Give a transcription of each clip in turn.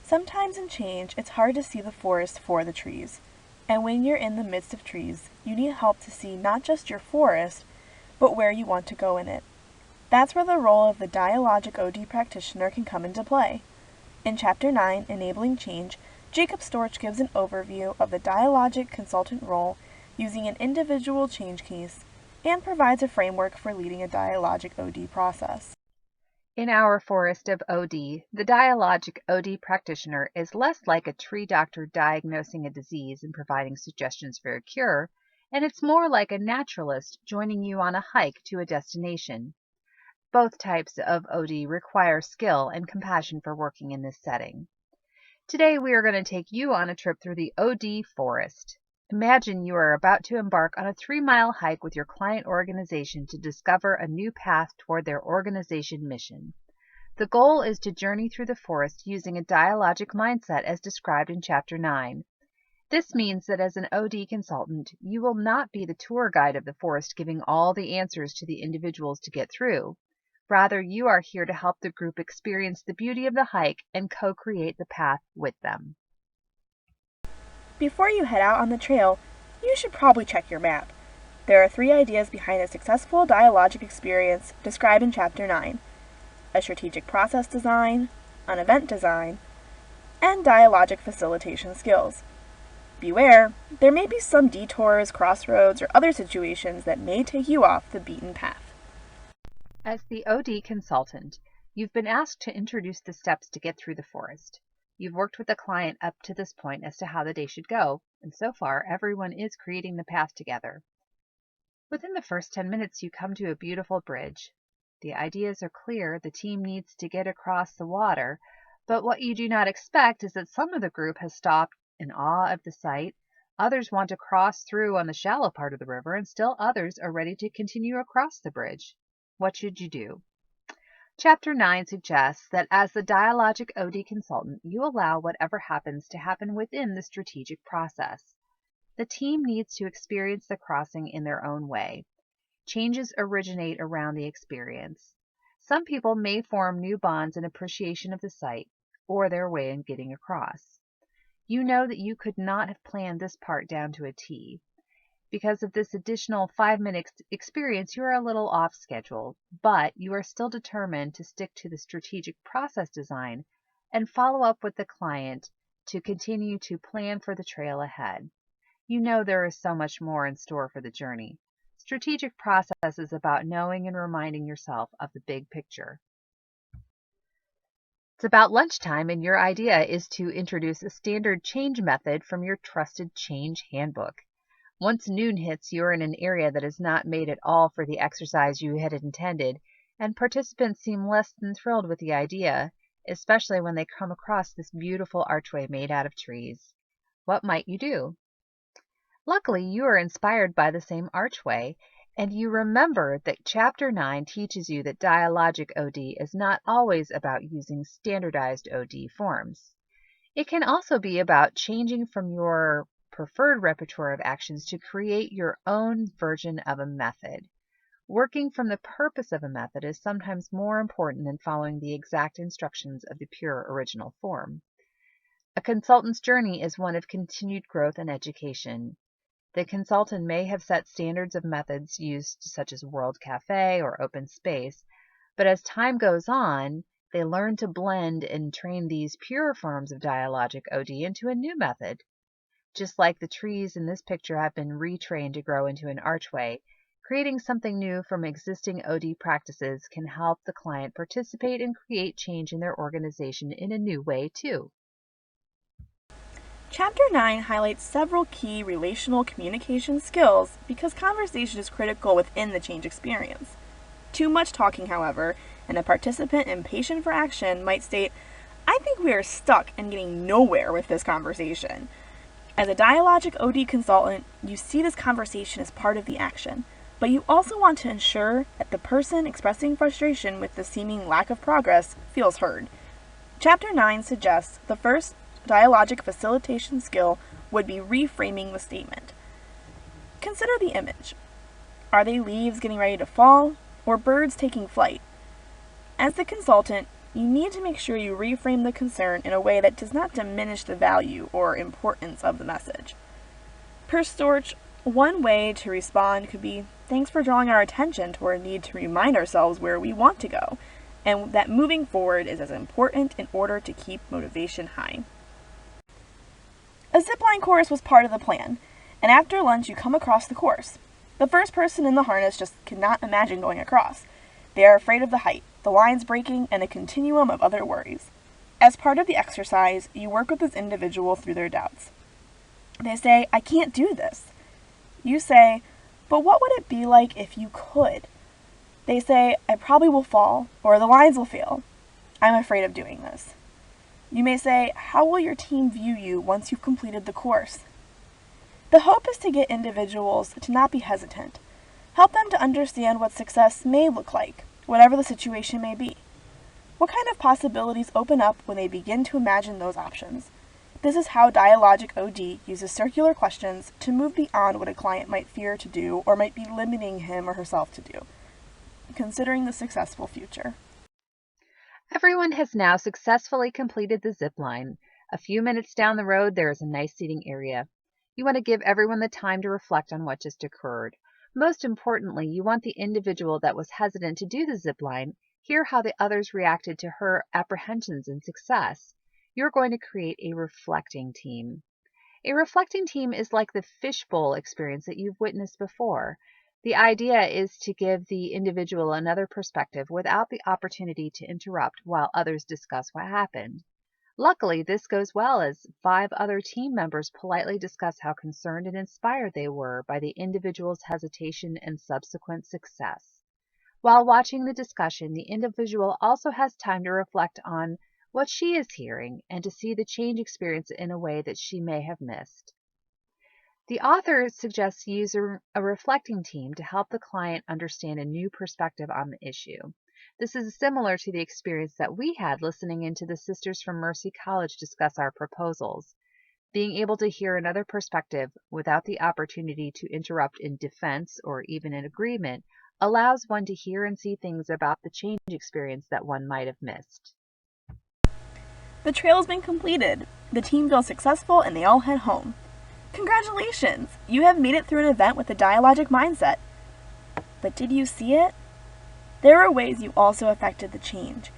Sometimes in change, it's hard to see the forest for the trees. And when you're in the midst of trees, you need help to see not just your forest, but where you want to go in it. That's where the role of the Dialogic OD practitioner can come into play. In Chapter 9, Enabling Change, Jacob Storch gives an overview of the Dialogic consultant role using an individual change case and provides a framework for leading a Dialogic OD process. In our forest of OD, the Dialogic OD practitioner is less like a tree doctor diagnosing a disease and providing suggestions for a cure, and it's more like a naturalist joining you on a hike to a destination. Both types of OD require skill and compassion for working in this setting. Today we are going to take you on a trip through the OD forest. Imagine you are about to embark on a 3-mile hike with your client organization to discover a new path toward their organization mission. The goal is to journey through the forest using a dialogic mindset as described in Chapter 9. This means that as an OD consultant, you will not be the tour guide of the forest giving all the answers to the individuals to get through. Rather, you are here to help the group experience the beauty of the hike and co-create the path with them. Before you head out on the trail, you should probably check your map. There are 3 ideas behind a successful dialogic experience described in Chapter 9: a strategic process design, an event design, and dialogic facilitation skills. Beware, there may be some detours, crossroads, or other situations that may take you off the beaten path. As the OD consultant, you've been asked to introduce the steps to get through the forest. You've worked with the client up to this point as to how the day should go, and so far everyone is creating the path together. Within the first 10 minutes you come to a beautiful bridge. The ideas are clear, the team needs to get across the water, but what you do not expect is that some of the group has stopped in awe of the sight, others want to cross through on the shallow part of the river, and still others are ready to continue across the bridge. What should you do? Chapter 9 suggests that as the Dialogic OD consultant, you allow whatever happens to happen within the strategic process. The team needs to experience the crossing in their own way. Changes originate around the experience. Some people may form new bonds in appreciation of the site or their way in getting across. You know that you could not have planned this part down to a T. Because of this additional 5-minute experience, you are a little off schedule, but you are still determined to stick to the strategic process design and follow up with the client to continue to plan for the trail ahead. You know there is so much more in store for the journey. Strategic process is about knowing and reminding yourself of the big picture. It's about lunchtime, and your idea is to introduce a standard change method from your trusted change handbook. Once noon hits, you're in an area that is not made at all for the exercise you had intended, and participants seem less than thrilled with the idea, especially when they come across this beautiful archway made out of trees. What might you do? Luckily, you are inspired by the same archway, and you remember that Chapter 9 teaches you that Dialogic OD is not always about using standardized OD forms. It can also be about changing from your preferred repertoire of actions to create your own version of a method. Working from the purpose of a method is sometimes more important than following the exact instructions of the pure original form. A consultant's journey is one of continued growth and education. The consultant may have set standards of methods used such as World Cafe or Open Space, but as time goes on, they learn to blend and train these pure forms of Dialogic OD into a new method. Just like the trees in this picture have been retrained to grow into an archway, creating something new from existing OD practices can help the client participate and create change in their organization in a new way too. Chapter 9 highlights several key relational communication skills because conversation is critical within the change experience. Too much talking, however, and a participant impatient for action might state, "I think we are stuck and getting nowhere with this conversation." As a Dialogic OD consultant, you see this conversation as part of the action, but you also want to ensure that the person expressing frustration with the seeming lack of progress feels heard. Chapter 9 suggests the first dialogic facilitation skill would be reframing the statement. Consider the image. Are they leaves getting ready to fall, or birds taking flight? As the consultant, you need to make sure you reframe the concern in a way that does not diminish the value or importance of the message. Per Storch, one way to respond could be, "Thanks for drawing our attention to our need to remind ourselves where we want to go, and that moving forward is as important in order to keep motivation high." A zipline course was part of the plan, and after lunch you come across the course. The first person in the harness just cannot imagine going across. They are afraid of the height, the lines breaking, and a continuum of other worries. As part of the exercise, you work with this individual through their doubts. They say, "I can't do this." You say, "But what would it be like if you could?" They say, "I probably will fall, or the lines will fail. I'm afraid of doing this." You may say, "How will your team view you once you've completed the course?" The hope is to get individuals to not be hesitant. Help them to understand what success may look like, whatever the situation may be. What kind of possibilities open up when they begin to imagine those options? This is how Dialogic OD uses circular questions to move beyond what a client might fear to do or might be limiting him or herself to do, considering the successful future. Everyone has now successfully completed the zip line. A few minutes down the road, there is a nice seating area. You want to give everyone the time to reflect on what just occurred. Most importantly, you want the individual that was hesitant to do the zip line hear how the others reacted to her apprehensions and success. You're going to create a reflecting team. A reflecting team is like the fishbowl experience that you've witnessed before. The idea is to give the individual another perspective without the opportunity to interrupt while others discuss what happened. Luckily, this goes well as 5 other team members politely discuss how concerned and inspired they were by the individual's hesitation and subsequent success. While watching the discussion, the individual also has time to reflect on what she is hearing and to see the change experience in a way that she may have missed. The author suggests using a reflecting team to help the client understand a new perspective on the issue. This is similar to the experience that we had listening into the Sisters from Mercy College discuss our proposals. Being able to hear another perspective without the opportunity to interrupt in defense or even in agreement allows one to hear and see things about the change experience that one might have missed. The trail has been completed. The team feels successful and they all head home. Congratulations! You have made it through an event with a dialogic mindset. But did you see it? There are ways you also affected the change.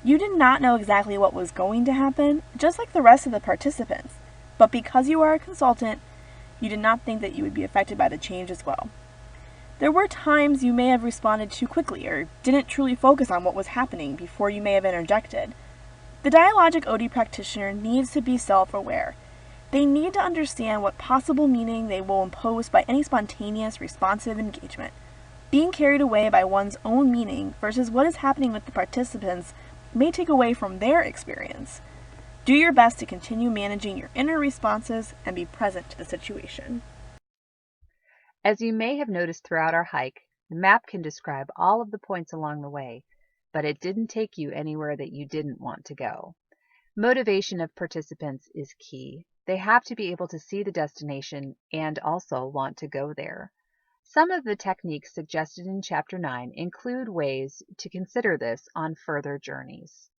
You did not know exactly what was going to happen, just like the rest of the participants. But because you are a consultant, you did not think that you would be affected by the change as well. There were times you may have responded too quickly or didn't truly focus on what was happening before you may have interjected. The Dialogic OD practitioner needs to be self-aware. They need to understand what possible meaning they will impose by any spontaneous, responsive engagement. Being carried away by one's own meaning versus what is happening with the participants may take away from their experience. Do your best to continue managing your inner responses and be present to the situation. As you may have noticed throughout our hike, the map can describe all of the points along the way, but it didn't take you anywhere that you didn't want to go. Motivation of participants is key. They have to be able to see the destination and also want to go there. Some of the techniques suggested in Chapter 9 include ways to consider this on further journeys.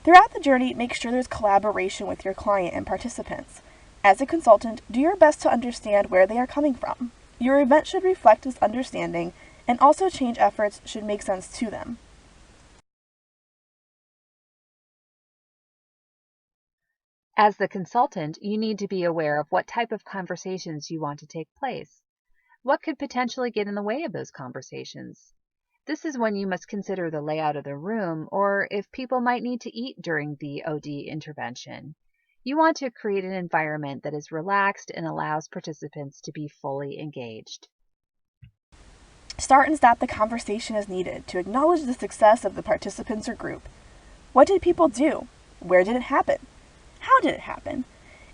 Throughout the journey, make sure there's collaboration with your client and participants. As a consultant, do your best to understand where they are coming from. Your event should reflect this understanding, and also change efforts should make sense to them. As the consultant, you need to be aware of what type of conversations you want to take place. What could potentially get in the way of those conversations? This is when you must consider the layout of the room or if people might need to eat during the OD intervention. You want to create an environment that is relaxed and allows participants to be fully engaged. Start and stop the conversation as needed to acknowledge the success of the participants or group. What did people do? Where did it happen? How did it happen?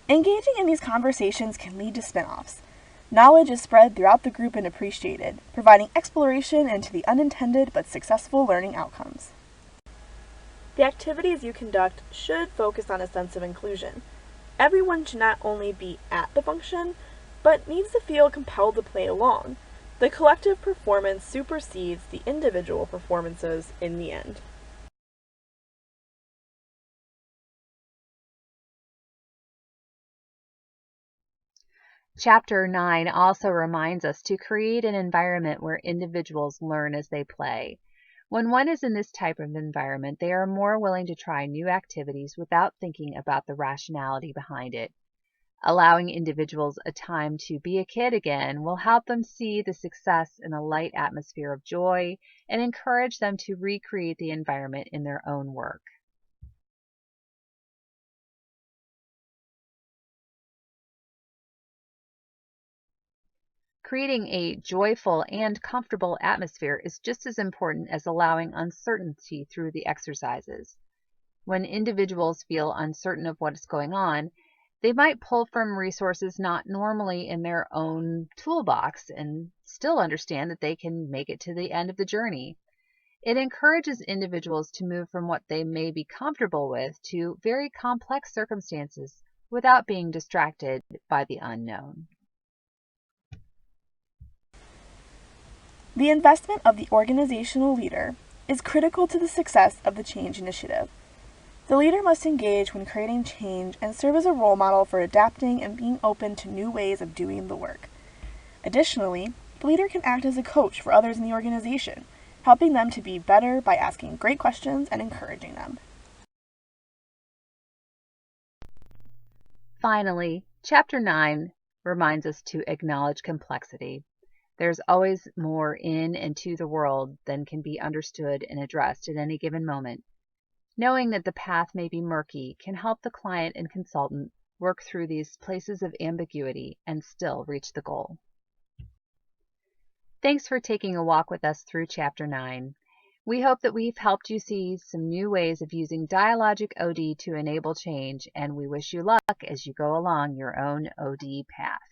Engaging in these conversations can lead to spin-offs. Knowledge is spread throughout the group and appreciated, providing exploration into the unintended but successful learning outcomes. The activities you conduct should focus on a sense of inclusion. Everyone should not only be at the function, but needs to feel compelled to play along. The collective performance supersedes the individual performances in the end. Chapter 9 also reminds us to create an environment where individuals learn as they play. When one is in this type of environment, they are more willing to try new activities without thinking about the rationality behind it. Allowing individuals a time to be a kid again will help them see the success in a light atmosphere of joy and encourage them to recreate the environment in their own work. Creating a joyful and comfortable atmosphere is just as important as allowing uncertainty through the exercises. When individuals feel uncertain of what is going on, they might pull from resources not normally in their own toolbox and still understand that they can make it to the end of the journey. It encourages individuals to move from what they may be comfortable with to very complex circumstances without being distracted by the unknown. The investment of the organizational leader is critical to the success of the change initiative. The leader must engage when creating change and serve as a role model for adapting and being open to new ways of doing the work. Additionally, the leader can act as a coach for others in the organization, helping them to be better by asking great questions and encouraging them. Finally, Chapter 9 reminds us to acknowledge complexity. There's always more in and to the world than can be understood and addressed at any given moment. Knowing that the path may be murky can help the client and consultant work through these places of ambiguity and still reach the goal. Thanks for taking a walk with us through Chapter 9. We hope that we've helped you see some new ways of using Dialogic OD to enable change, and we wish you luck as you go along your own OD path.